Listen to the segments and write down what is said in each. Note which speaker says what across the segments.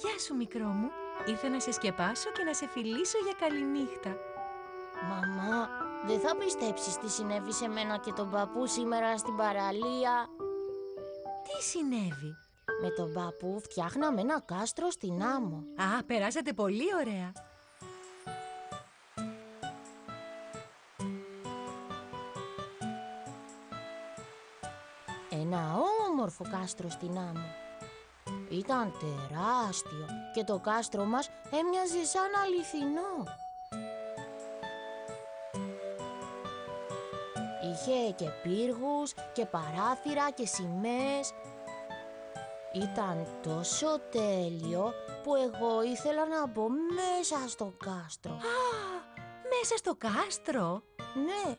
Speaker 1: Γεια σου μικρό μου. Ήρθα να σε σκεπάσω και να σε φιλήσω για καληνύχτα.
Speaker 2: Μαμά, δεν θα πιστέψεις τι συνέβη σε μένα και τον παππού σήμερα στην παραλία.
Speaker 1: Τι συνέβη?
Speaker 2: Με τον παππού φτιάχναμε ένα κάστρο στην άμμο.
Speaker 1: Α, περάσατε πολύ ωραία.
Speaker 2: Ένα όμορφο κάστρο στην άμμο. Ήταν τεράστιο και το κάστρο μας έμοιαζε σαν αληθινό. Είχε και πύργους και παράθυρα και σημαίες. Ήταν τόσο τέλειο που εγώ ήθελα να μπω μέσα στο κάστρο.
Speaker 1: Α, μέσα στο κάστρο.
Speaker 2: Ναι,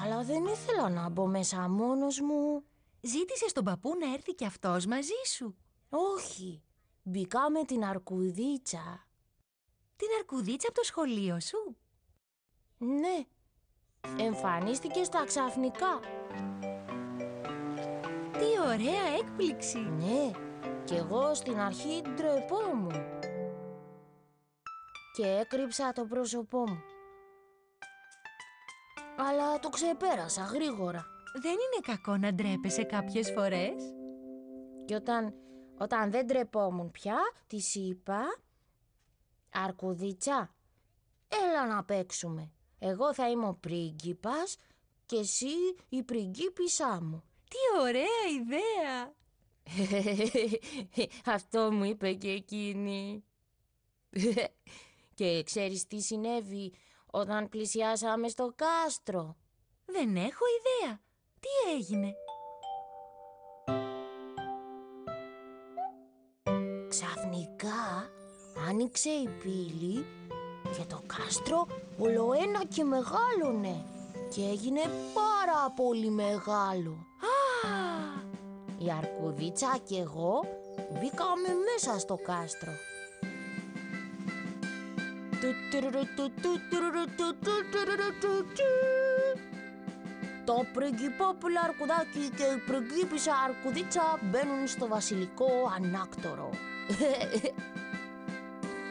Speaker 2: αλλά δεν ήθελα να μπω μέσα μόνος μου.
Speaker 1: Ζήτησες τον παππού να έρθει κι αυτός μαζί σου?
Speaker 2: Όχι, μπήκα με την αρκουδίτσα.
Speaker 1: Την αρκουδίτσα από το σχολείο σου?
Speaker 2: Ναι, εμφανίστηκε στα ξαφνικά.
Speaker 1: Τι ωραία έκπληξη.
Speaker 2: Ναι, και εγώ στην αρχή ντρεπόμουν και έκρυψα το πρόσωπό μου. Αλλά το ξεπέρασα γρήγορα.
Speaker 1: Δεν είναι κακό να ντρέπεσαι κάποιες φορές.
Speaker 2: Και όταν δεν ντρεπόμουν πια, της είπα: «Αρκουδίτσα, έλα να παίξουμε. Εγώ θα είμαι ο πρίγκιπας και εσύ η πριγκίπισσά μου».
Speaker 1: Τι ωραία ιδέα.
Speaker 2: Αυτό μου είπε και εκείνη. Και ξέρεις τι συνέβη όταν πλησιάσαμε στο κάστρο?
Speaker 1: Δεν έχω ιδέα. Τι έγινε?
Speaker 2: Ξαφνικά άνοιξε η πύλη και το κάστρο ολοένα και μεγάλωνε και έγινε πάρα πολύ μεγάλο.
Speaker 1: Α,
Speaker 2: Η αρκουδίτσα και εγώ μπήκαμε μέσα στο κάστρο. Το πριγκιπόπουλο αρκουδάκι και η πριγκίπισσα αρκουδίτσα μπαίνουν στο βασιλικό ανάκτορο.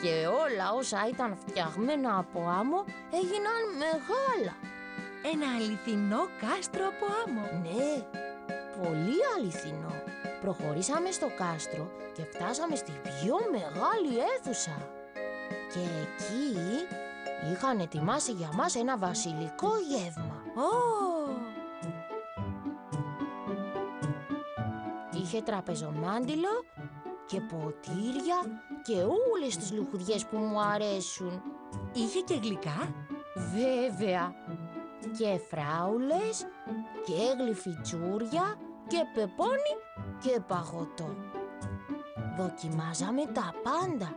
Speaker 2: Και όλα όσα ήταν φτιαγμένα από άμμο έγιναν μεγάλα.
Speaker 1: ένα αληθινό κάστρο από άμμο.
Speaker 2: Ναι, πολύ αληθινό. Προχωρήσαμε στο κάστρο και φτάσαμε στη πιο μεγάλη αίθουσα. Και εκεί είχαν ετοιμάσει για μας ένα βασιλικό γεύμα.
Speaker 1: Ω,
Speaker 2: Είχε τραπεζομάντιλο και ποτήρια και όλες τις λουχουδιές που μου αρέσουν.
Speaker 1: είχε και γλυκά.
Speaker 2: Βέβαια, και φράουλες και γλυφιτσούρια και πεπόνι και παγωτό. Δοκιμάζαμε τα πάντα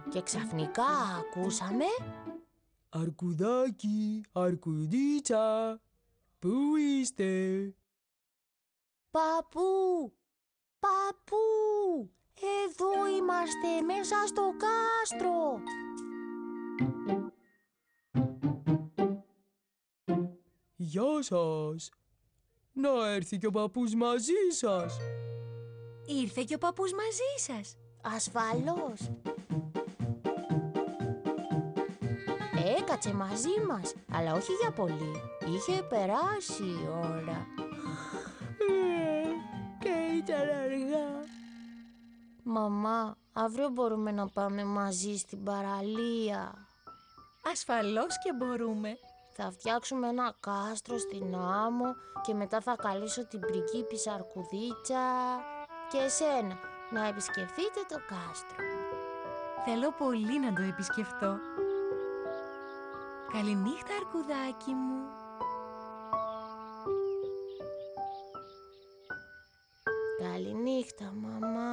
Speaker 2: και ξαφνικά ακούσαμε:
Speaker 3: Αρκουδάκι, αρκουδίτσα, πού είστε?
Speaker 2: «Παππού, παππού, εδώ είμαστε μέσα στο κάστρο».
Speaker 3: Γεια σας! Να έρθει και ο παππούς μαζί σας.
Speaker 1: Ήρθε και ο παππούς μαζί σας.
Speaker 2: Ασφαλώς. Έκατσε μαζί μας, αλλά όχι για πολύ. Είχε περάσει η ώρα.
Speaker 3: Και ήταν αργά.
Speaker 2: Μαμά, αύριο μπορούμε να πάμε μαζί στην παραλία.
Speaker 1: Ασφαλώς και μπορούμε.
Speaker 2: Θα φτιάξουμε ένα κάστρο στην άμμο και μετά θα καλέσω την πριγκίπισσα αρκουδίτσα και εσένα να επισκεφτείτε το κάστρο.
Speaker 1: Θέλω πολύ να το επισκεφτώ. Καληνύχτα, αρκουδάκι μου.
Speaker 2: Καληνύχτα, μαμά.